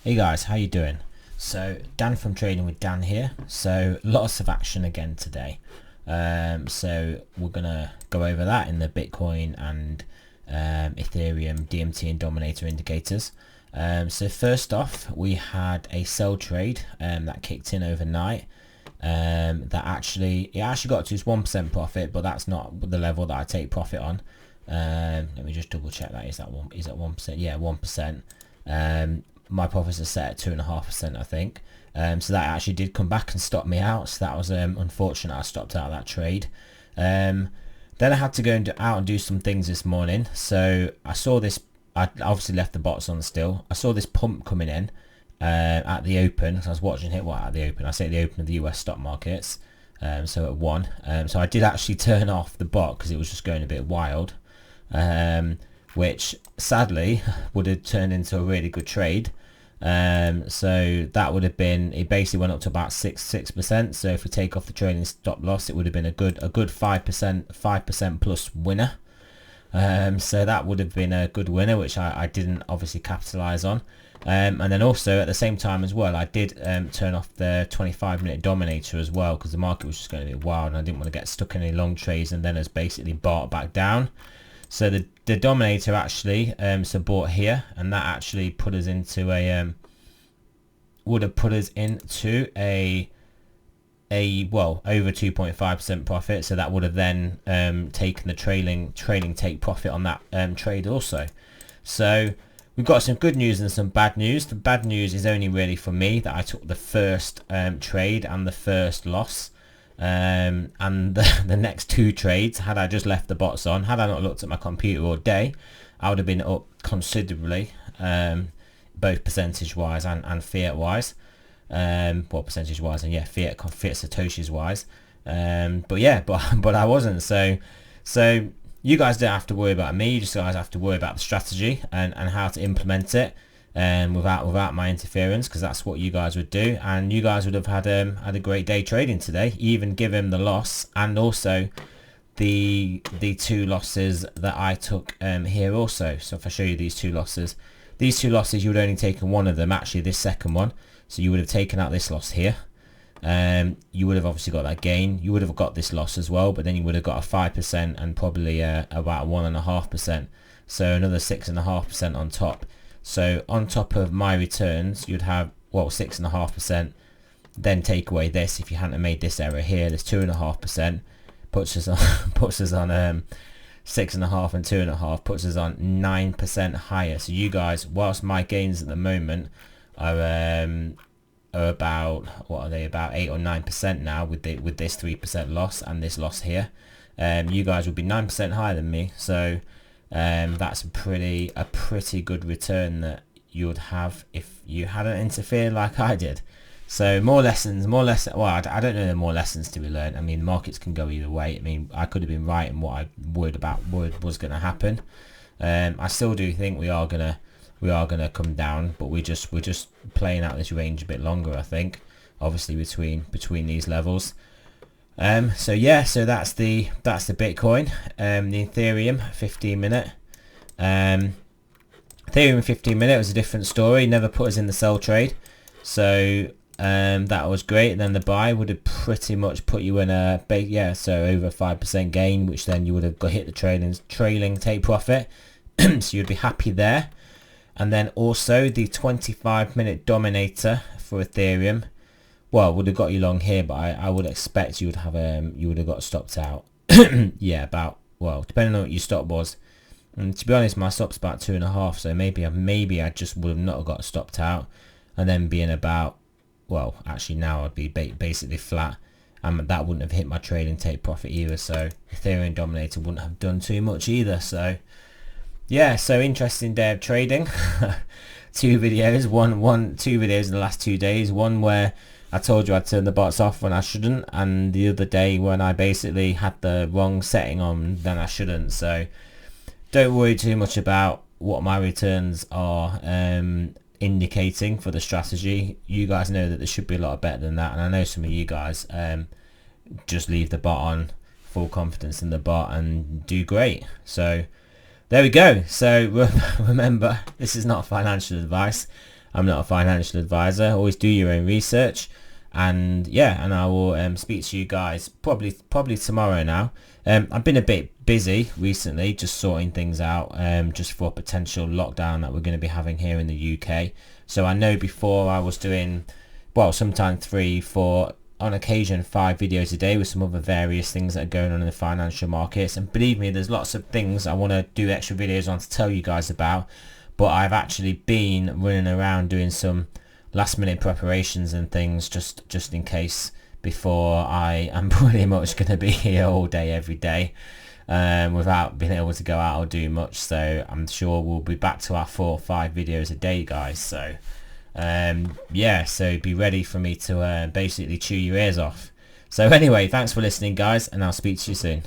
Hey guys, how you doing? So Dan from Trading with Dan here. So lots of action again today. So we're gonna go over that in the Bitcoin and Ethereum DMT and Dominator indicators. So first off, we had a sell trade that kicked in overnight. It actually got to its 1% profit, but that's not the level that I take profit on. Let me just double check that. Is that 1%? Yeah, 1%. My profits are set at 2.5%, I think. So that actually did come back and stop me out. So that was unfortunate. I stopped out of that trade. Then I had to go out and do some things this morning. So I saw this. I obviously left the bots on still. I saw this pump coming in at the open. So I was watching it. At the open? I say at the open of the US stock markets. So at 1. So I did actually turn off the bot because it was just going a bit wild. Which sadly would have turned into a really good trade. So that would have been, it basically went up to about 6%. So if we take off the trailing stop loss, it would have been a good 5% plus winner. So that would have been a good winner, which I didn't obviously capitalize on. And then also at the same time as well, I did turn off the 25-minute Dominator as well, because the market was just going to be wild and I didn't want to get stuck in any long trades and then has basically bought back down. So the Dominator actually bought here, and that actually put us into a would have put us into a well over 2.5% profit. So that would have then taken the trailing take profit on that trade also. So we've got some good news and some bad news. The bad news is only really for me that I took the first trade and the first loss. And the next 2 trades, had I just left the bots on, had I not looked at my computer all day, I would have been up considerably, both percentage wise and fiat wise. Well, percentage wise and yeah, fiat satoshis wise. But I wasn't. So you guys don't have to worry about me. You just guys have to worry about the strategy and how to implement it. Without my interference, because that's what you guys would do, and you guys would have had a great day trading today, even given the loss and also the 2 losses that I took here also. So if I show you these two losses, you would only taken one of them, actually this second one. So you would have taken out this loss here. You would have obviously got that gain. You would have got this loss as well, but then you would have got a 5% and probably about 1.5%. So another 6.5% on top. So on top of my returns, you'd have, well, 6.5%, then take away this. If you hadn't made this error here, this 2.5% puts us on 6.5 and 2.5 puts us on 9% higher. So you guys, whilst my gains at the moment are about, what are they, about 8 or 9% now with this 3% loss and this loss here, you guys would be 9% higher than me. So that's a pretty good return that you would have if you hadn't interfered like I did. So more lessons. Well, I don't know, there are more lessons to be learned. I mean, markets can go either way. I mean, I could have been right in what I was going to happen. I still do think we are gonna come down, but we're just playing out this range a bit longer, I think, obviously between these levels. So that's the Bitcoin. The Ethereum 15-minute. Ethereum 15-minute was a different story. Never put us in the sell trade, so that was great. And then the buy would have pretty much put you in so over 5% gain, which then you would have hit the trailing take profit. So you'd be happy there. And then also the 25-minute Dominator for Ethereum, well, would have got you long here, but I would expect you would have got stopped out. Yeah, about, well, depending on what your stop was. And to be honest, my stop's about 2.5, so maybe I just would have not got stopped out, and then being about, well, actually now I'd be basically flat, and that wouldn't have hit my trading take profit either. So Ethereum Dominator wouldn't have done too much either. So yeah, so interesting day of trading. 2 videos, two videos in the last 2 days. One where I told you I'd turn the bots off when I shouldn't, and the other day when I basically had the wrong setting on, then I shouldn't. So don't worry too much about what my returns are indicating for the strategy. You guys know that there should be a lot better than that, and I know some of you guys just leave the bot on, full confidence in the bot, and do great. So there we go. So remember, this is not financial advice. I'm not a financial advisor. Always do your own research. And yeah, and I will speak to you guys probably tomorrow now. I've been a bit busy recently, just sorting things out, just for a potential lockdown that we're going to be having here in the UK. So I know before I was doing, well, sometimes 3, 4, on occasion 5 videos a day with some other various things that are going on in the financial markets. And believe me, there's lots of things I want to do extra videos on to tell you guys about. But I've actually been running around doing some last minute preparations and things just in case, before I am pretty much going to be here all day every day without being able to go out or do much. So I'm sure we'll be back to our 4 or 5 videos a day, guys. So yeah, so be ready for me to basically chew your ears off. So anyway, thanks for listening, guys, and I'll speak to you soon.